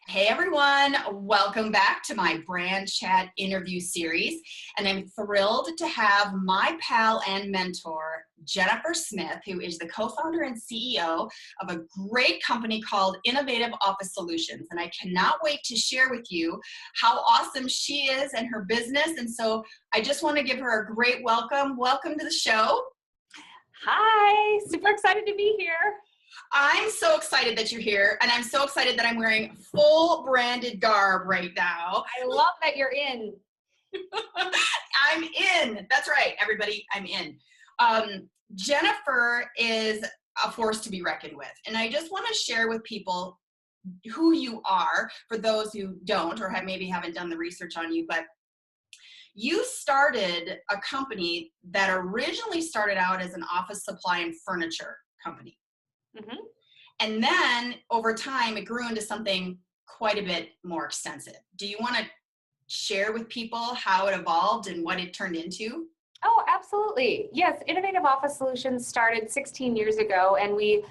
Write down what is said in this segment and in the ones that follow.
Hey everyone, welcome back to my Brand Chat interview series. And I'm thrilled to have my pal and mentor, Jennifer Smith, who is the co-founder and CEO of a great company called Innovative Office Solutions. And I cannot wait to share with you how awesome she is and her business. And so I just want to give her a great welcome. Welcome to the show. Hi, super excited to be here. I'm so excited that you're here, and I'm so excited that I'm wearing full branded garb right now. I love that you're in. I'm in. That's right, everybody. I'm in. Jennifer is a force to be reckoned with, and I just want to share with people who you are for those who don't or maybe haven't done the research on you. But you started a company that originally started out as an office supply and furniture company. Mm-hmm. And then over time, it grew into something quite a bit more extensive. Do you want to share with people how it evolved and what it turned into? Oh, absolutely. Yes, Innovative Office Solutions started 16 years ago, and we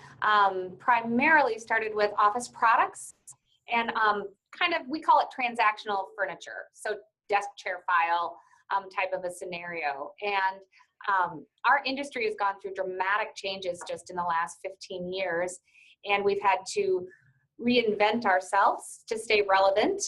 primarily started with office products and we call it transactional furniture. So desk, chair, file type of a scenario. And our industry has gone through dramatic changes just in the last 15 years. And we've had to reinvent ourselves to stay relevant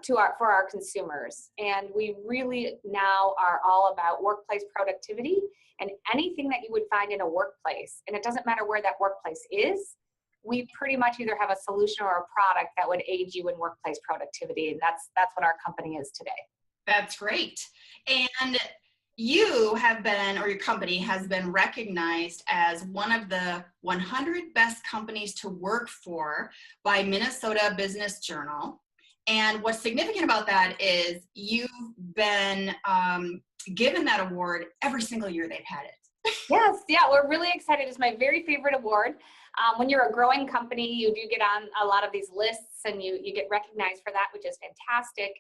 for our consumers. And we really now are all about workplace productivity and anything that you would find in a workplace. And it doesn't matter where that workplace is. We pretty much either have a solution or a product that would aid you in workplace productivity. And that's what our company is today. That's great. And you have been, or your company has been recognized as one of the 100 best companies to work for by Minnesota Business Journal. And what's significant about that is you've been given that award every single year they've had it. Yes, yeah, we're really excited. It's my very favorite award. When you're a growing company, you do get on a lot of these lists and you get recognized for that, which is fantastic.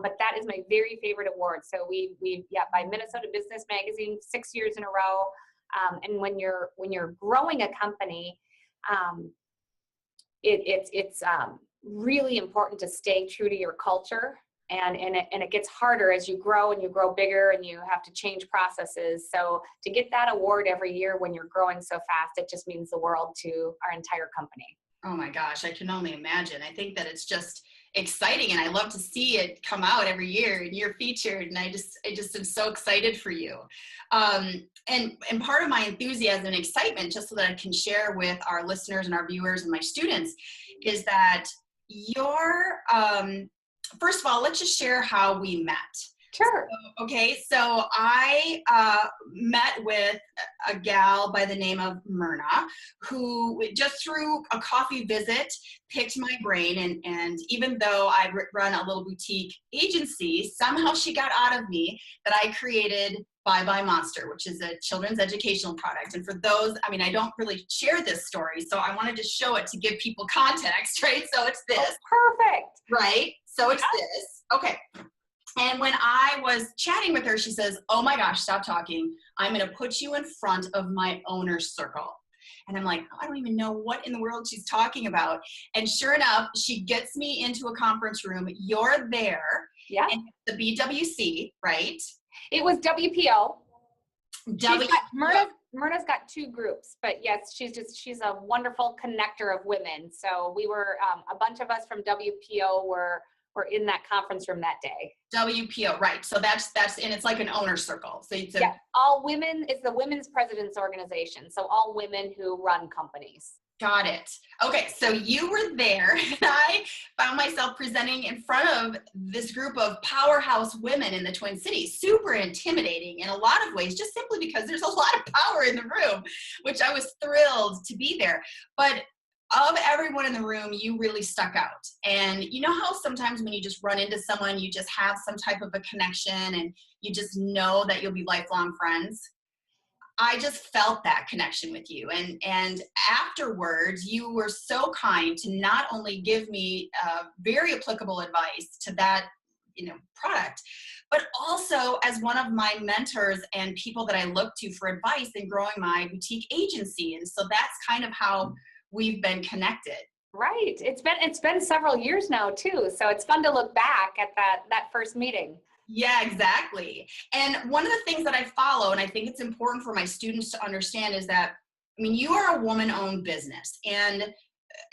But that is my very favorite award. So we by Minnesota Business Magazine 6 years in a row. And when you're growing a company, it's really important to stay true to your culture. And it gets harder as you grow and you grow bigger and you have to change processes. So to get that award every year when you're growing so fast, it just means the world to our entire company. Oh my gosh, I can only imagine. I think that it's just exciting, and I love to see it come out every year and you're featured, and I just am so excited for you. And part of my enthusiasm and excitement, just so that I can share with our listeners and our viewers and my students, is that your first of all, let's just share how we met. Sure. So I met with a gal by the name of Myrna, who just through a coffee visit picked my brain. And even though I run a little boutique agency, somehow she got out of me that I created Bye Bye Monster, which is a children's educational product. And for those, I don't really share this story, so I wanted to show it to give people context, right? So it's this. Oh, perfect. Right? So it's this. Okay. And when I was chatting with her, she says, oh my gosh, stop talking. I'm going to put you in front of my owner's circle. And I'm like, oh, I don't even know what in the world she's talking about. And sure enough, she gets me into a conference room. You're there. Yeah. And the BWC, right? It was WPO. Myrna's got two groups, but yes, she's a wonderful connector of women. So we were, a bunch of us from WPO were in that conference room that day. WPO, right. So that's, and it's like an owner circle. So it's all women, it's the Women's Presidents Organization. So all women who run companies. Got it. Okay, so you were there, and I found myself presenting in front of this group of powerhouse women in the Twin Cities. Super intimidating in a lot of ways, just simply because there's a lot of power in the room, which I was thrilled to be there. But of everyone in the room, you really stuck out. And you know how sometimes when you just run into someone, you just have some type of a connection and you just know that you'll be lifelong friends? I just felt that connection with you. And afterwards, you were so kind to not only give me very applicable advice to that product, but also as one of my mentors and people that I look to for advice in growing my boutique agency. And so that's kind of how we've been connected, Right. It's been several years now too. So it's fun to look back at that first meeting. Yeah, exactly. And one of the things that I follow, and I think it's important for my students to understand, is that, I mean, you are a woman-owned business, and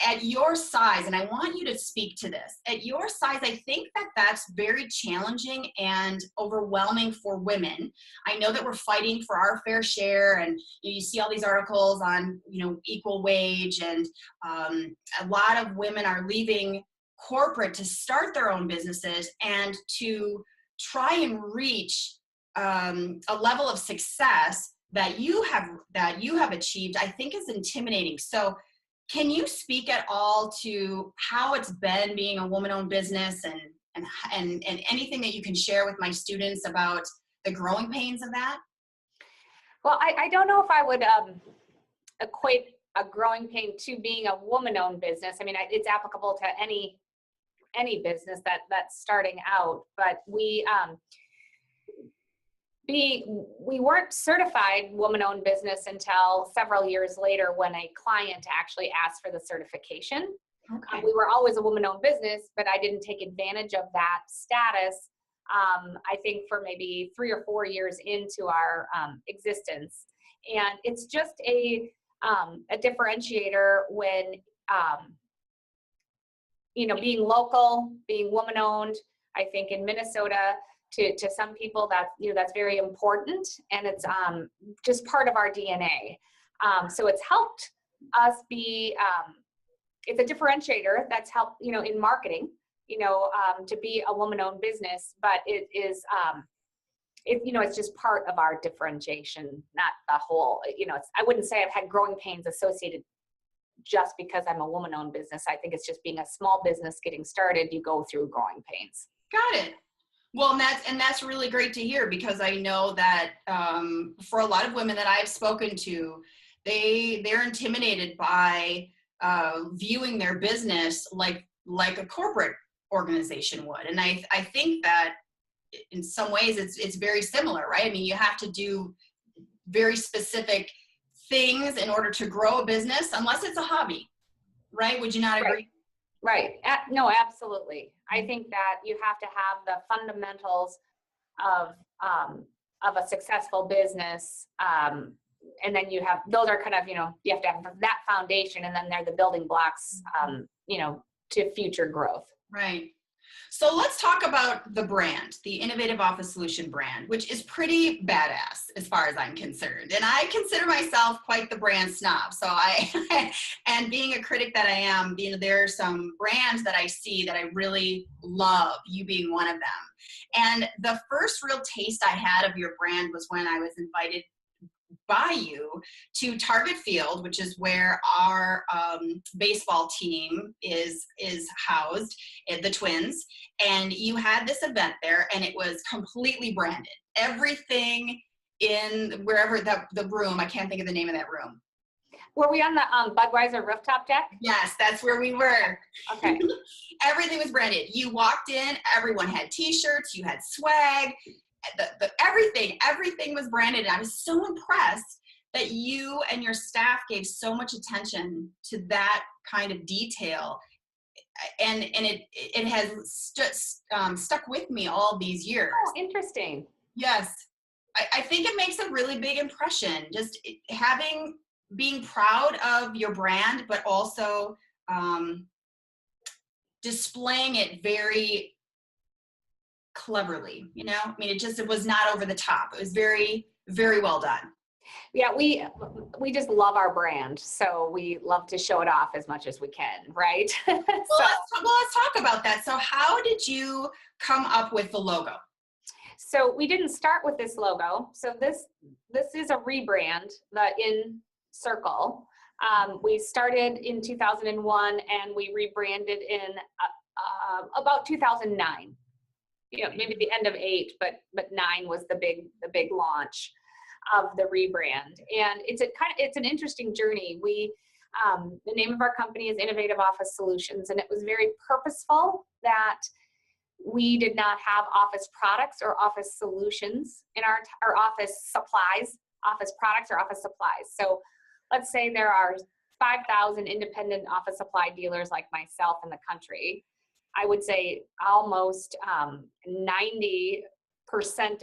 at your size, and I want you to speak to this, at your size, I think that that's very challenging and overwhelming for women. I know that we're fighting for our fair share, and you see all these articles on, equal wage, and a lot of women are leaving corporate to start their own businesses and to try and reach a level of success that you have achieved. I think is intimidating. So can you speak at all to how it's been being a woman-owned business, and anything that you can share with my students about the growing pains of that? Well, I don't know if I would equate a growing pain to being a woman-owned business. I mean, it's applicable to any business that's starting out, but we weren't certified woman-owned business until several years later when a client actually asked for the certification. Okay. We were always a woman-owned business, but I didn't take advantage of that status. I think for maybe 3 or 4 years into our existence, and it's just a differentiator when being local, being woman-owned. I think in Minnesota, to some people that's very important, and it's just part of our DNA. So it's helped us be. It's a differentiator that's helped in marketing. To be a woman-owned business, but it is. It's just part of our differentiation, not the whole. I wouldn't say I've had growing pains associated just because I'm a woman-owned business. I think it's just being a small business getting started, you go through growing pains. Got it. Well, and that's really great to hear, because I know that for a lot of women that I've spoken to, they're intimidated by viewing their business like a corporate organization would. And I think that in some ways it's very similar, right? I mean, you have to do very specific things in order to grow a business, unless it's a hobby, right? Would you not agree? Right. No, absolutely. I think that you have to have the fundamentals of a successful business, and then those are kind of you have to have that foundation, and then they're the building blocks, to future growth. Right. So let's talk about the brand, the Innovative Office Solution brand, which is pretty badass as far as I'm concerned. And I consider myself quite the brand snob. So and being a critic that I am, there are some brands that I see that I really love, you being one of them. And the first real taste I had of your brand was when I was invited by you to Target Field, which is where our baseball team is housed, the Twins. And you had this event there, and it was completely branded. Everything in wherever the room, I can't think of the name of that room. Were we on the Budweiser rooftop deck? Yes, that's where we were. Okay. Everything was branded. You walked in, everyone had t-shirts, you had swag, everything was branded. And I was so impressed that you and your staff gave so much attention to that kind of detail, and it has stuck with me all these years. Oh, interesting. Yes, I think it makes a really big impression. Just being proud of your brand, but also displaying it very cleverly. I mean, it was not over the top. It was very, very well done. Yeah, we just love our brand, so we love to show it off as much as we can, right? Well, let's talk about that. So how did you come up with the logo? So we didn't start with this logo. So this is a rebrand, the In Circle. We started in 2001, and we rebranded in about 2009. Maybe the end of 8, but 9 was the big launch of the rebrand. And it's an interesting journey. The name of our company is Innovative Office Solutions, and it was very purposeful that we did not have office products or office solutions in our office supplies, office products or office supplies. So let's say there are 5,000 independent office supply dealers like myself in the country. I would say almost 90%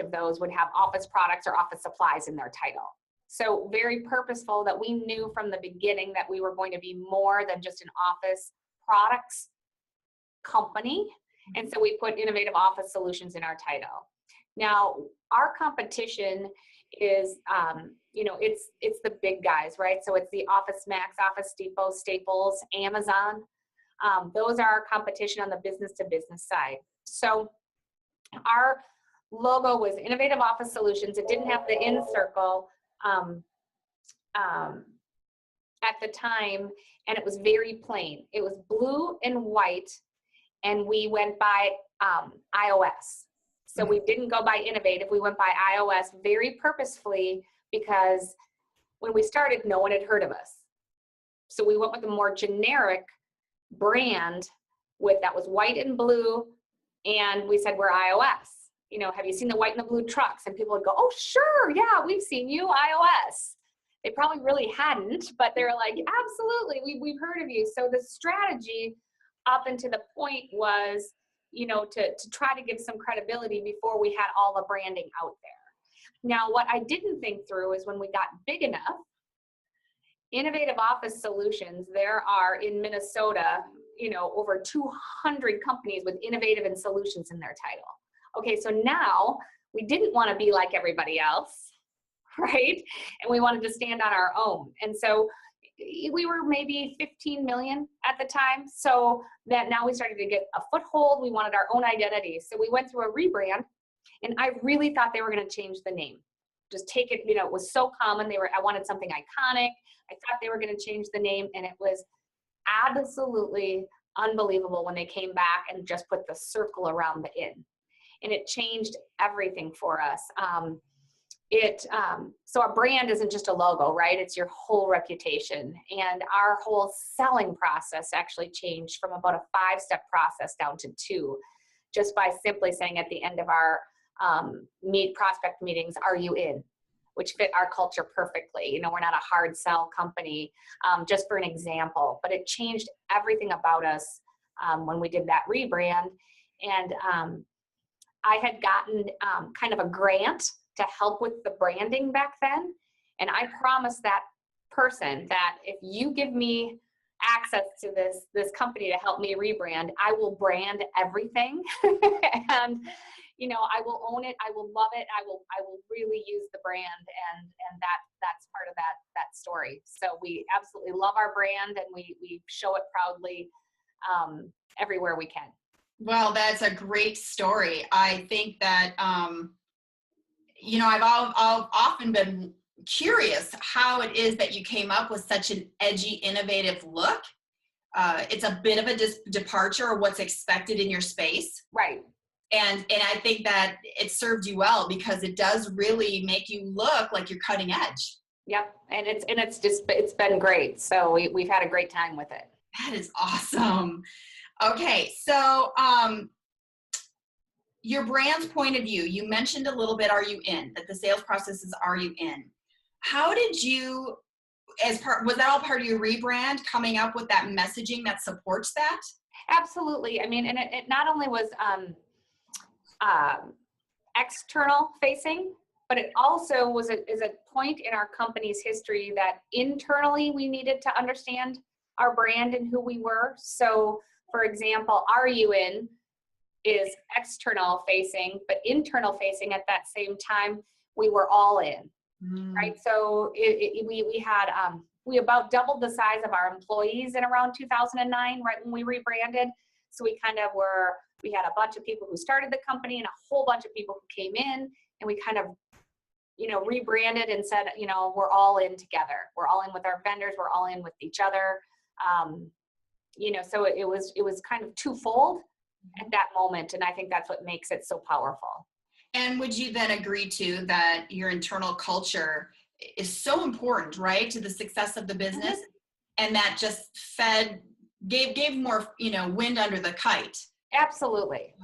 of those would have office products or office supplies in their title. So very purposeful that we knew from the beginning that we were going to be more than just an office products company. And so we put innovative office solutions in our title. Now, our competition is, it's the big guys, right? So it's the Office Max, Office Depot, Staples, Amazon. Those are our competition on the business to business side. So our logo was Innovative Office Solutions. It didn't have the in circle at the time, and it was very plain. It was blue and white, and we went by iOS. So we didn't go by innovative, we went by iOS very purposefully, because when we started, no one had heard of us. So we went with a more generic brand that was white and blue, and we said, we're iOS. Have you seen the white and the blue trucks? And people would go, oh, sure, yeah, we've seen you, iOS. They probably really hadn't, but they were like, absolutely, we've heard of you. So the strategy up until the point was, to try to give some credibility before we had all the branding out there. Now, what I didn't think through is when we got big enough, Innovative Office Solutions, there are in Minnesota, over 200 companies with innovative and solutions in their title. Okay, so now we didn't want to be like everybody else, right? And we wanted to stand on our own. And so we were maybe 15 million at the time. So that now we started to get a foothold. We wanted our own identity. So we went through a rebrand, and I really thought they were going to change the name. Just take it, it was so common. I wanted something iconic. I thought they were going to change the name, and it was absolutely unbelievable when they came back and just put the circle around the in. And it changed everything for us. So our brand isn't just a logo, right? It's your whole reputation. And our whole selling process actually changed from about a 5-step process down to 2, just by simply saying at the end of our prospect meetings, are you in? Which fit our culture perfectly. We're not a hard sell company, just for an example, but it changed everything about us when we did that rebrand. And I had gotten kind of a grant to help with the branding back then. And I promised that person that if you give me access to this company to help me rebrand, I will brand everything. And I will own it, I will love it, I will really use the brand, and that's part of that story. So we absolutely love our brand, and we show it proudly everywhere we can. Well, that's a great story. I think that I've often been curious how it is that you came up with such an edgy, innovative look. It's a bit of a departure of what's expected in your space. Right. And I think that it served you well, because it does really make you look like you're cutting edge. Yep. And it's been great. So we've had a great time with it. That is awesome. Okay. So, your brand's point of view, you mentioned a little bit, are you in? That the sales process is, are you in? How did you, was that all part of your rebrand, coming up with that messaging that supports that? Absolutely. I mean, and it not only was external facing, but it also is a point in our company's history that internally we needed to understand our brand and who we were. So, for example, Are You In is external facing, but internal facing at that same time, we were all in, right? So we about doubled the size of our employees in around 2009, right when we rebranded. So we had a bunch of people who started the company and a whole bunch of people who came in, and we kind of, rebranded and said, we're all in together. We're all in with our vendors. We're all in with each other. So it was kind of twofold at that moment. And I think that's what makes it so powerful. And would you then agree to that your internal culture is so important, right, to the success of the business, and that just gave more, wind under the kite? Absolutely.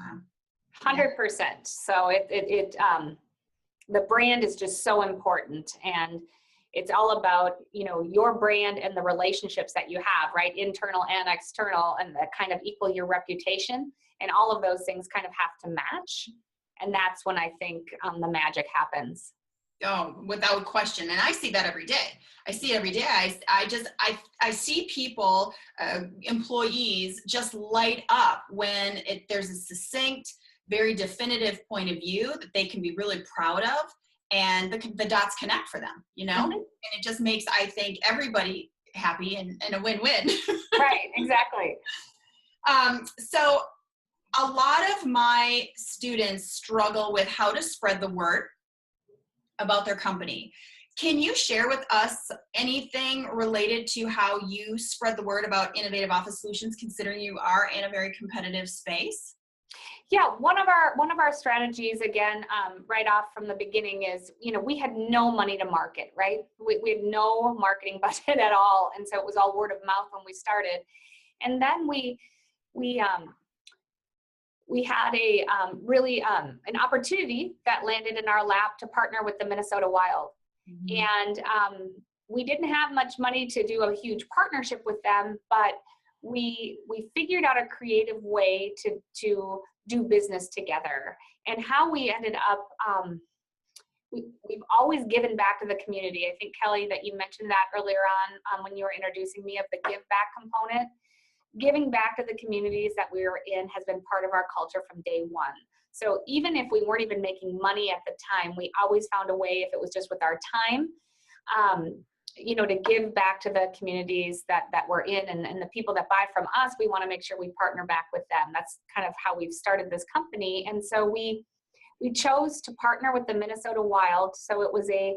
100%. So the brand is just so important, and It's all about, your brand and the relationships that you have, right? Internal and external, and that kind of equal your reputation. And all of those things kind of have to match. And that's when I think the magic happens. Oh, without question. And I see that every day. I see it every day. I see people, employees just light up when there's a succinct, very definitive point of view that they can be really proud of, and the dots connect for them, Mm-hmm. And it just makes, I think, everybody happy and a win-win. Right, exactly. So a lot of my students struggle with how to spread the word about their company. Can you share with us anything related to how you spread the word about Innovative Office Solutions, considering you are in a very competitive space? Yeah, one of our strategies, again, right off from the beginning is, we had no money to market, right? We had no marketing budget at all, and so it was all word of mouth when we started. And then we had an opportunity that landed in our lap to partner with the Minnesota Wild. Mm-hmm. And we didn't have much money to do a huge partnership with them, but we figured out a creative way to do business together. And how we ended up, we've always given back to the community. I think, Kelly, that you mentioned that earlier on when you were introducing me of the give back component. Giving back to the communities that we were in has been part of our culture from day one. So even if we weren't even making money at the time, we always found a way, if it was just with our time, to give back to the communities that we're in, and the people that buy from us, we want to make sure we partner back with them. That's kind of how we've started this company. And so we chose to partner with the Minnesota Wild. So it was a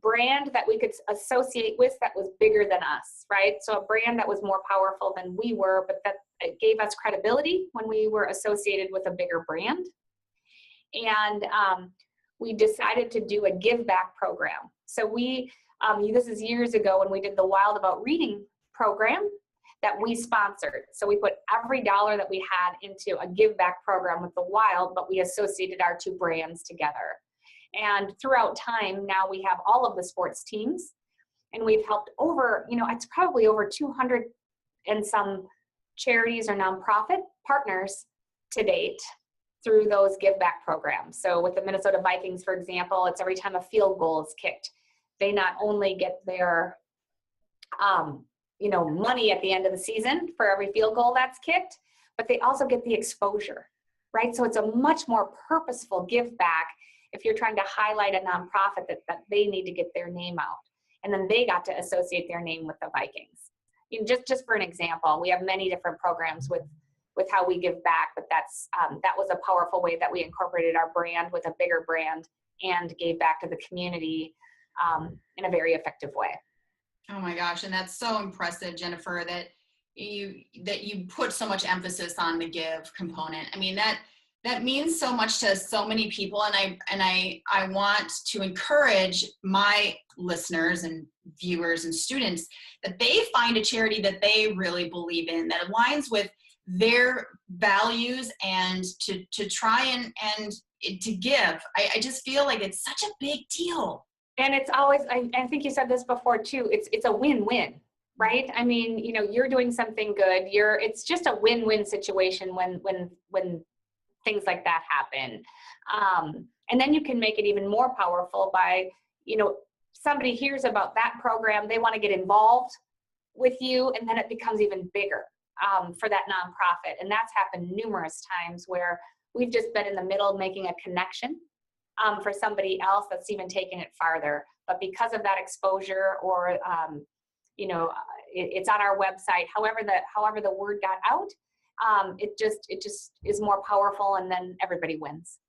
brand that we could associate with that was bigger than us, right? So a brand that was more powerful than we were, but that it gave us credibility when we were associated with a bigger brand. And we decided to do a give back program. So this is years ago when we did the Wild About Reading program that we sponsored. So we put every dollar that we had into a give back program with the Wild, but we associated our two brands together. And throughout time, now we have all of the sports teams, and we've helped it's probably over 200 and some charities or nonprofit partners to date through those give back programs. So with the Minnesota Vikings, for example, it's every time a field goal is kicked, they not only get their, money at the end of the season for every field goal that's kicked, but they also get the exposure, right? So it's a much more purposeful give back if you're trying to highlight a nonprofit that they need to get their name out. And then they got to associate their name with the Vikings. Just for an example, we have many different programs with how we give back, but that was a powerful way that we incorporated our brand with a bigger brand and gave back to the community in a very effective way. Oh my gosh, and that's so impressive, Jennifer, that you put so much emphasis on the give component. I mean, that means so much to so many people, and I want to encourage my listeners and viewers and students that they find a charity that they really believe in, that aligns with their values, and to try and to give. I just feel like it's such a big deal. And it's always, I think you said this before too, it's a win-win, right? I mean, you're doing something good. It's just a win-win situation when things like that happen. And then you can make it even more powerful by, somebody hears about that program, they want to get involved with you, and then it becomes even bigger for that nonprofit. And that's happened numerous times where we've just been in the middle making a connection for somebody else that's even taken it farther. But because of that exposure, or, it's on our website, however the word got out, it just is more powerful, and then everybody wins.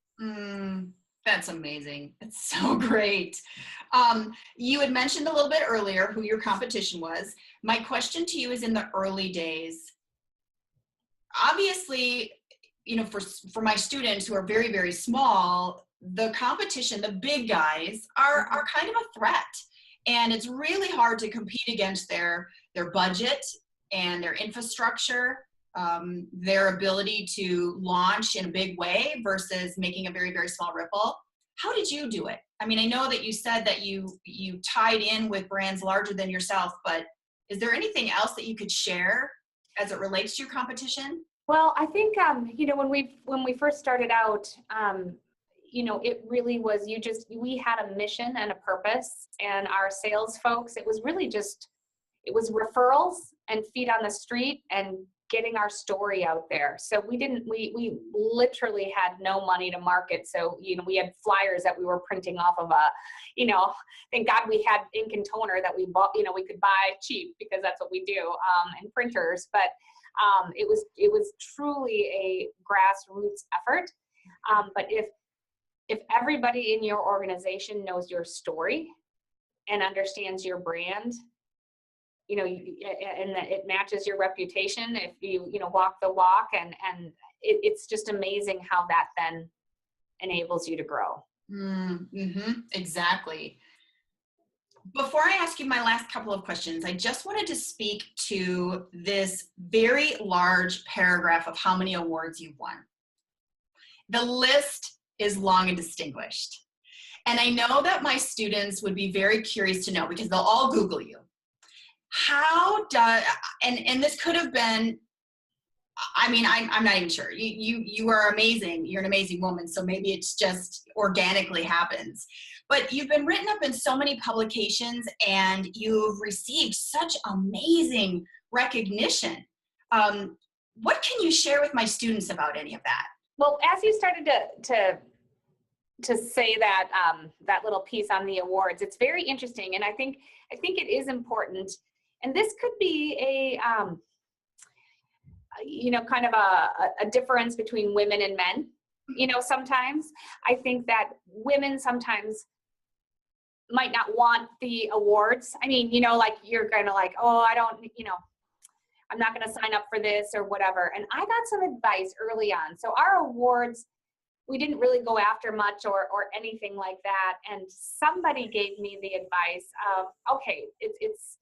That's amazing. It's so great. You had mentioned a little bit earlier who your competition was. My question to you is, in the early days, obviously, for my students who are very, very small, the competition, the big guys are kind of a threat. And it's really hard to compete against their budget and their infrastructure, their ability to launch in a big way versus making a very, very small ripple. How did you do it? I mean, I know that you said that you tied in with brands larger than yourself, but is there anything else that you could share as it relates to your competition? Well, I think when we first started out, it really was we had a mission and a purpose, and our sales folks, it was really just it was referrals and feet on the street and getting our story out there. So we literally had no money to market. So, we had flyers that we were printing off of thank God we had ink and toner that we bought, we could buy cheap because that's what we do, and printers. But it was truly a grassroots effort. But if everybody in your organization knows your story and understands your brand, and that it matches your reputation, if you walk the walk, and it's just amazing how that then enables you to grow. Mm-hmm, exactly. Before I ask you my last couple of questions, I just wanted to speak to this very large paragraph of how many awards you've won. The list is long and distinguished. And I know that my students would be very curious to know, because they'll all Google you. And this could have been, I mean, I'm not even sure. You are amazing. You're an amazing woman. So maybe it's just organically happens. But you've been written up in so many publications, and you've received such amazing recognition. What can you share with my students about any of that? Well, as you started to say that that little piece on the awards, it's very interesting, and I think it is important. And this could be a kind of a difference between women and men. Sometimes I think that women sometimes might not want the awards. I mean, like you're kind of like, oh, I don't, I'm not going to sign up for this or whatever. And I got some advice early on. So our awards, we didn't really go after much or anything like that. And somebody gave me the advice of, okay, it's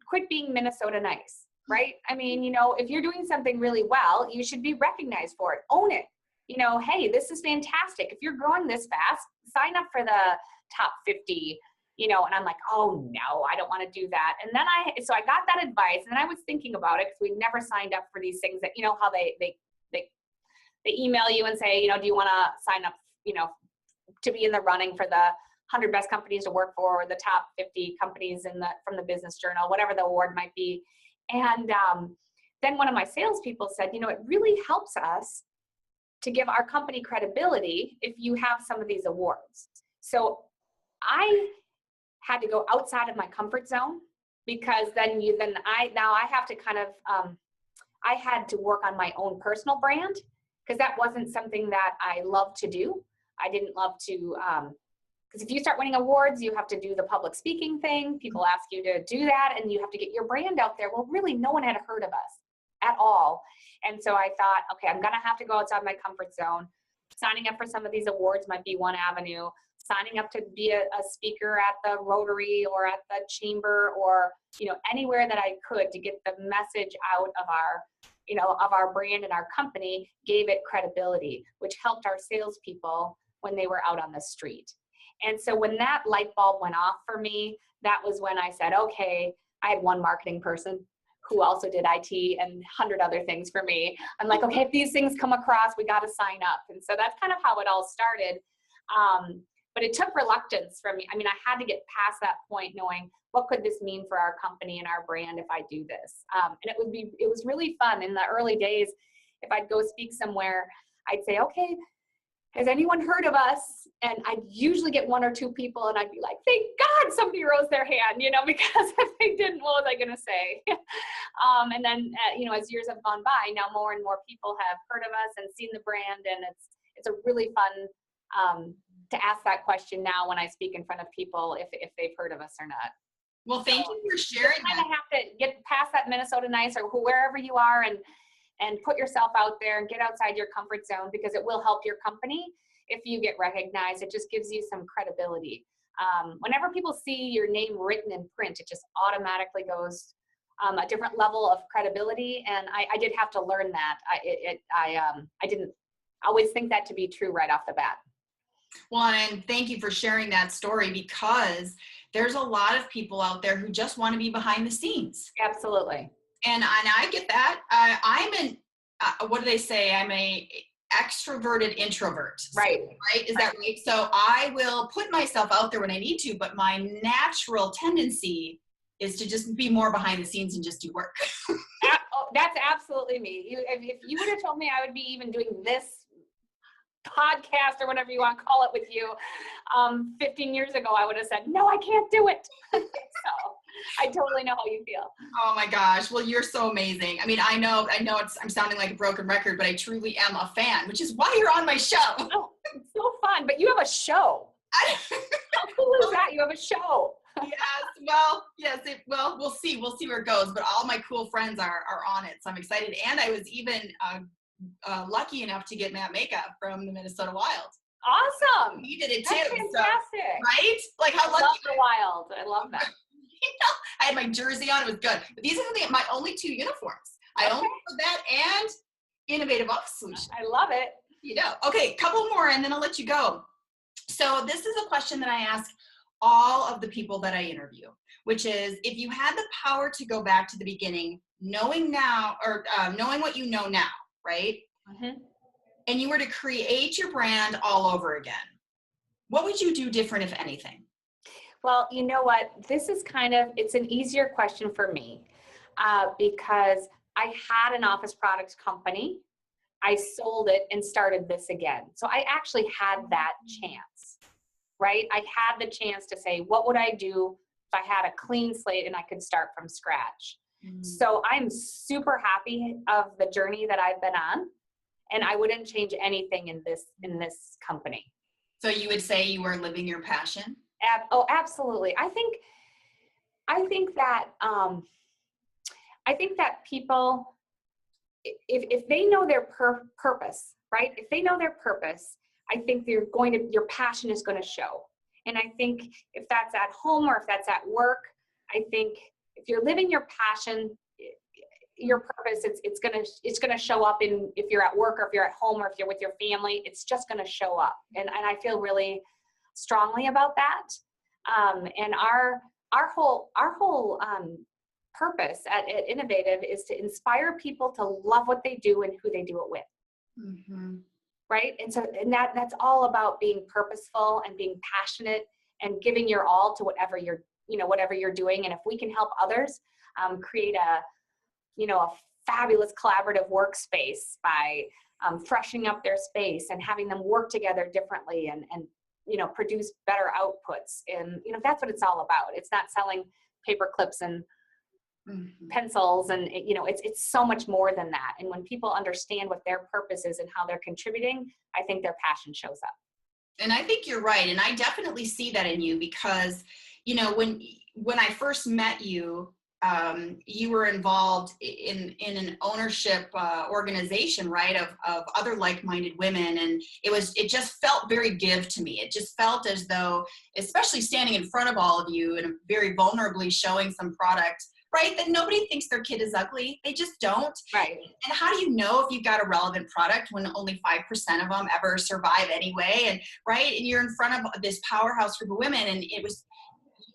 quit being Minnesota nice, right? I mean, if you're doing something really well, you should be recognized for it. Own it. Hey, this is fantastic. If you're growing this fast, sign up for the top 50, and I'm like, oh no, I don't want to do that. And then so I got that advice, and then I was thinking about it, because we never signed up for these things that, how they email you and say, do you want to sign up, to be in the running for the 100 best companies to work for, or the top 50 companies from the Business Journal, whatever the award might be. And then one of my salespeople said, it really helps us to give our company credibility if you have some of these awards. So I had to go outside of my comfort zone, because then I have to kind of, I had to work on my own personal brand, because that wasn't something that I loved to do. I didn't love to, because if you start winning awards, you have to do the public speaking thing. People ask you to do that, and you have to get your brand out there. Well, really, no one had heard of us at all. And so I thought, okay, I'm going to have to go outside my comfort zone. Signing up for some of these awards might be one avenue. Signing up to be a speaker at the Rotary or at the Chamber, or, anywhere that I could to get the message out of our brand and our company, gave it credibility, which helped our salespeople when they were out on the street. And so when that light bulb went off for me, that was when I said, okay, I had one marketing person who also did IT and 100 other things for me. I'm like, okay, if these things come across, we got to sign up. And so that's kind of how it all started. But it took reluctance from me. I mean, I had to get past that point, knowing what could this mean for our company and our brand if I do this. And it was really fun in the early days. If I'd go speak somewhere, I'd say, okay, has anyone heard of us? And I'd usually get one or two people, and I'd be like, thank God somebody rose their hand, because if they didn't, what was I going to say? And then, as years have gone by, now more and more people have heard of us and seen the brand, and it's a really fun to ask that question now when I speak in front of people, if they've heard of us or not. Well, thank you for sharing that. You kind of have to get past that Minnesota nice, or wherever you are, and put yourself out there and get outside your comfort zone, because it will help your company. If you get recognized, it just gives you some credibility. Whenever people see your name written in print, it just automatically goes a different level of credibility. And I did have to learn that. I didn't always think that to be true right off the bat. Well, and thank you for sharing that story, because there's a lot of people out there who just want to be behind the scenes. Absolutely. And I get that. What do they say? I'm a extroverted introvert. Right. Right? Is that right? So I will put myself out there when I need to, but my natural tendency is to just be more behind the scenes and just do work. That's absolutely me. If you would have told me I would be even doing this podcast or whatever you want to call it with you 15 years ago, I would have said, no, I can't do it. So I totally know how you feel. Oh my gosh. Well, you're so amazing. I mean, I know I'm sounding like a broken record, but I truly am a fan, which is why you're on my show. Oh, it's so fun. But you have a show. How cool is that? You have a show. Well, we'll see where it goes, but all my cool friends are on it. So I'm excited. And I was even lucky enough to get Matt Makeup from the Minnesota Wild. Awesome. He did it That's too. fantastic. So, right? Like, how lucky. I love the Wild. I love that. I had my jersey on. It was good. But these are my only 2 uniforms. I only put that and Innovative Office Solutions. I love it. Okay, couple more and then I'll let you go. So this is a question that I ask all of the people that I interview, which is, if you had the power to go back to the beginning, knowing what you know now, right? Mm-hmm. And you were to create your brand all over again, what would you do different, if anything? Well, you know what? This is it's an easier question for me because I had an office products company. I sold it and started this again. So I actually had that chance, right? I had the chance to say, what would I do if I had a clean slate and I could start from scratch? Mm-hmm. So I'm super happy of the journey that I've been on, and I wouldn't change anything in this company. So you would say you were living your passion? Absolutely. I think that people, if they know their purpose, right? If they know their purpose, I think your passion is going to show. And I think if that's at home or if that's at work, I think if you're living your passion, your purpose, it's going to show up if you're at work or if you're at home or if you're with your family, it's just going to show up. And I feel really strongly about that. And our whole purpose at Innovative is to inspire people to love what they do and who they do it with. Mm-hmm. Right? And that's all about being purposeful and being passionate and giving your all to whatever you're doing. And if we can help others create a fabulous collaborative workspace by freshening up their space and having them work together differently and produce better outputs. And, that's what it's all about. It's not selling paper clips and pencils and, it's so much more than that. And when people understand what their purpose is and how they're contributing, I think their passion shows up. And I think you're right. And I definitely see that in you because, when I first met you, you were involved in an ownership organization, right, of other like-minded women, and it just felt very give to me. It just felt as though, especially standing in front of all of you and very vulnerably showing some product, right, that nobody thinks their kid is ugly. They just don't. Right. And how do you know if you've got a relevant product when only 5% of them ever survive anyway? And right, and you're in front of this powerhouse group of women, and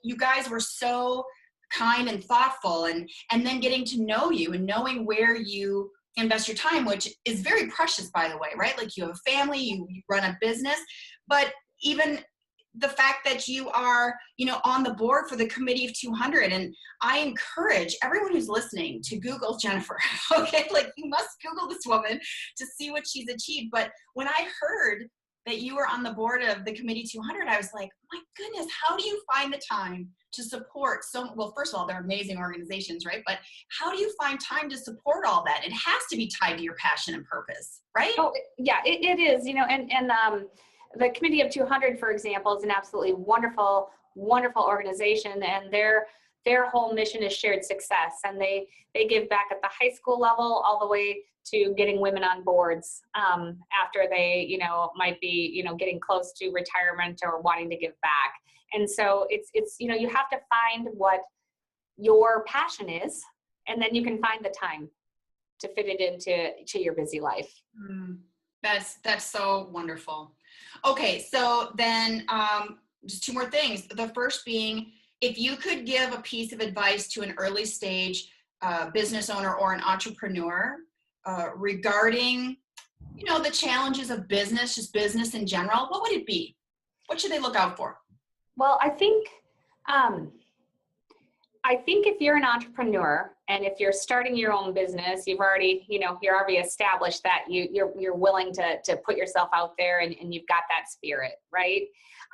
you guys were so kind and thoughtful, and then getting to know you and knowing where you invest your time, which is very precious, by the way, right? Like, you have a family, you run a business, but even the fact that you are, on the board for the Committee of 200. And I encourage everyone who's listening to Google Jennifer. Okay. Like, you must Google this woman to see what she's achieved. But when I heard that you were on the board of the Committee 200, I was like, my goodness, how do you find the time to support well, first of all, they're amazing organizations, right? But how do you find time to support all that? It has to be tied to your passion and purpose, right? Oh, yeah, it is, and the Committee of 200, for example, is an absolutely wonderful, wonderful organization, and their whole mission is shared success, and they give back at the high school level all the way to getting women on boards after they, might be, getting close to retirement or wanting to give back. And so it's you have to find what your passion is, and then you can find the time to fit it into your busy life. That's so wonderful. Okay, so then just two more things. The first being, if you could give a piece of advice to an early stage business owner or an entrepreneur regarding, the challenges of business, just business in general, what would it be? What should they look out for? Well, um, I think if you're an entrepreneur and if you're starting your own business, you're already established that you're willing to put yourself out there and you've got that spirit, right?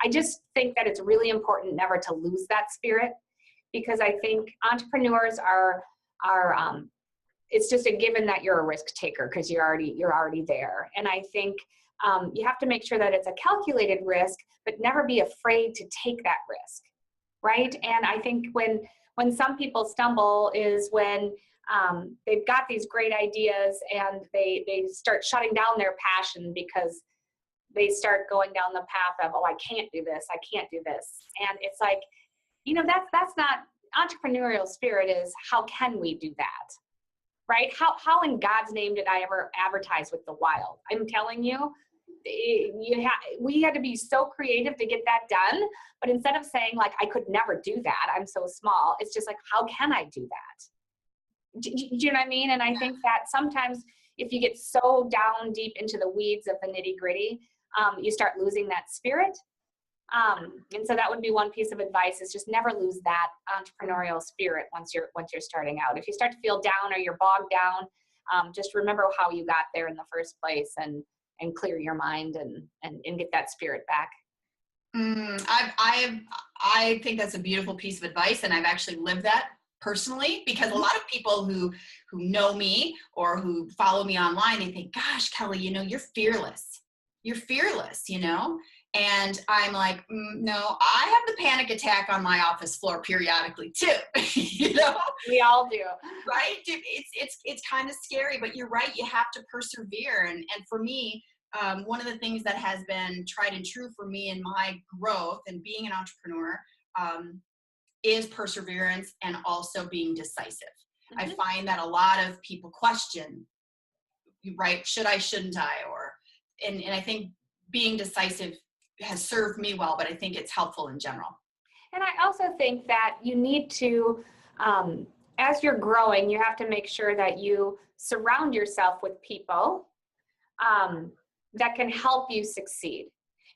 I just think that it's really important never to lose that spirit, because I think entrepreneurs are it's just a given that you're a risk taker because you're already there. And I think you have to make sure that it's a calculated risk, but never be afraid to take that risk, right? And I think when some people stumble is when they've got these great ideas and they start shutting down their passion because they start going down the path of, oh, I can't do this. And it's like, that's not entrepreneurial spirit. Is how can we do that? Right? How in God's name did I ever advertise with the Wild? I'm telling you, we had to be so creative to get that done. But instead of saying like, I could never do that, I'm so small, it's just like, how can I do that? Do you know what I mean? And I think that sometimes if you get so down deep into the weeds of the nitty gritty, you start losing that spirit. And so that would be one piece of advice, is just never lose that entrepreneurial spirit once you're starting out. If you start to feel down or you're bogged down, just remember how you got there in the first place and clear your mind and get that spirit back. I think that's a beautiful piece of advice, and I've actually lived that personally, because a lot of people who know me or who follow me online, they think, gosh, Kelly, you're fearless. You're fearless, And I'm like, no, I have the panic attack on my office floor periodically too. We all do, right? It's kind of scary, but you're right. You have to persevere. And for me, one of the things that has been tried and true for me in my growth and being an entrepreneur is perseverance and also being decisive. Mm-hmm. I find that a lot of people question, right? Shouldn't I? And I think being decisive has served me well, but I think it's helpful in general. And I also think that you need to, as you're growing, you have to make sure that you surround yourself with people that can help you succeed.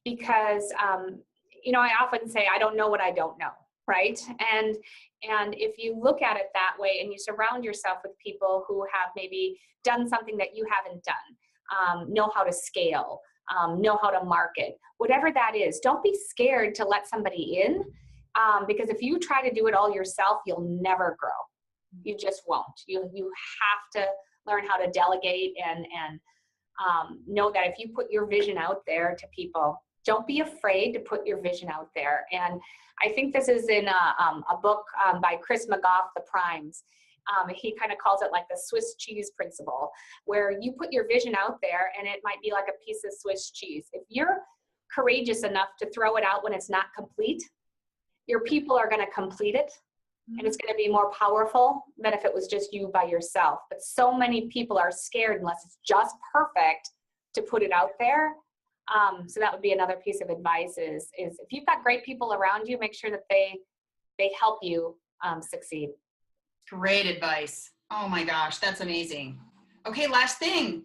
Because, I often say, I don't know what I don't know, right? And if you look at it that way and you surround yourself with people who have maybe done something that you haven't done, know how to scale, know how to market, whatever that is, don't be scared to let somebody in, because if you try to do it all yourself, you'll never grow. You just won't. You have to learn how to delegate and know that if you put your vision out there to people, don't be afraid to put your vision out there. And I think this is in a book by Chris McGough, The Primes. He kind of calls it like the Swiss cheese principle, where you put your vision out there and it might be like a piece of Swiss cheese. If you're courageous enough to throw it out when it's not complete, your people are going to complete it. And it's going to be more powerful than if it was just you by yourself. But so many people are scared, unless it's just perfect, to put it out there. So that would be another piece of advice is if you've got great people around you, make sure that they help you succeed. Great advice. Oh my gosh, that's amazing. Okay, last thing.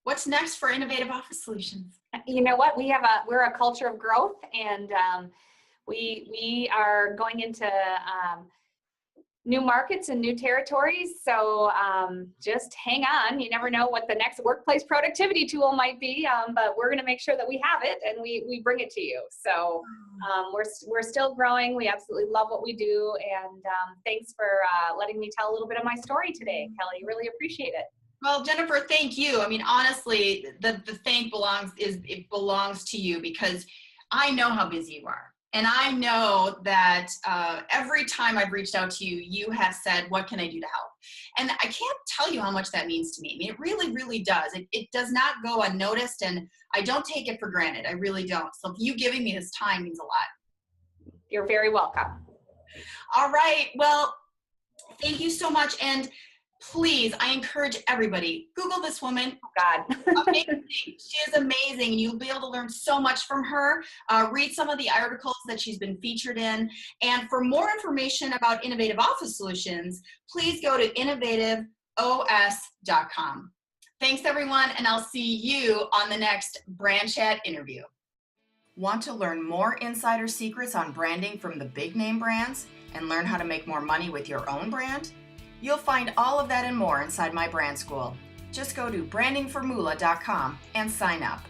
What's next for Innovative Office Solutions? You know what? We're a culture of growth, and we are going into new markets and new territories. So just hang on. You never know what the next workplace productivity tool might be, but we're going to make sure that we have it and we bring it to you. So we're still growing. We absolutely love what we do. And thanks for letting me tell a little bit of my story today, Kelly. Really appreciate it. Well, Jennifer, thank you. I mean, honestly, the thank belongs to you, because I know how busy you are. And I know that every time I've reached out to you, you have said, what can I do to help? And I can't tell you how much that means to me. I mean, it really, really does. It does not go unnoticed, and I don't take it for granted. I really don't. So you giving me this time means a lot. You're very welcome. All right. Well, thank you so much. And please, I encourage everybody, Google this woman. Oh, God. Amazing. She is amazing. You'll be able to learn so much from her. Read some of the articles that she's been featured in. And for more information about Innovative Office Solutions, please go to innovativeos.com. Thanks, everyone, and I'll see you on the next Brand Chat interview. Want to learn more insider secrets on branding from the big name brands and learn how to make more money with your own brand? You'll find all of that and more inside my brand school. Just go to brandingformula.com and sign up.